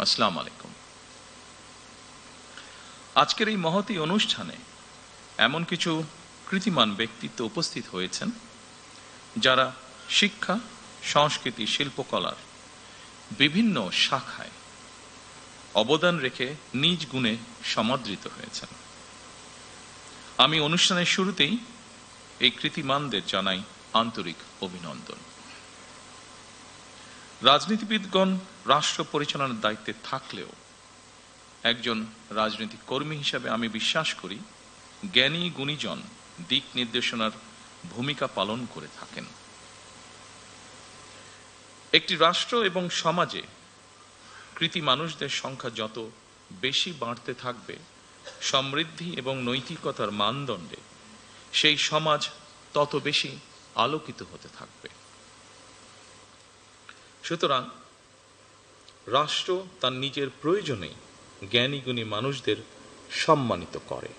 আসসালামু আলাইকুম। আজকের এই মহতী অনুষ্ঠানে এমন কিছু কৃতিমান ব্যক্তিত্ব উপস্থিত হয়েছেন যারা শিক্ষা, সংস্কৃতি, শিল্পকলার বিভিন্ন শাখায় অবদান রেখে নিজ গুণে সমাদৃত হয়েছেন। আমি অনুষ্ঠানের শুরুতেই এই কৃতিমানদের জানাই আন্তরিক অভিনন্দন। রাজনীতিবিদগণ রাষ্ট্র পরিচালনার দায়িত্বে থাকলেও একজন রাজনৈতিক কর্মী হিসাবে আমি বিশ্বাস করি জ্ঞানী গুণীজন দিক নির্দেশনার ভূমিকা পালন করে থাকেন। একটি রাষ্ট্র এবং সমাজে কৃতি মানুষদের সংখ্যা যত বেশি বাড়তে থাকবে, সমৃদ্ধি এবং নৈতিকতার মানদণ্ডে সেই সমাজ তত বেশি আলোকিত হতে থাকবে। সুতরাং রাষ্ট্র তার নিজের প্রয়োজনে জ্ঞানী গুণী মানুষদের সম্মানিত করে।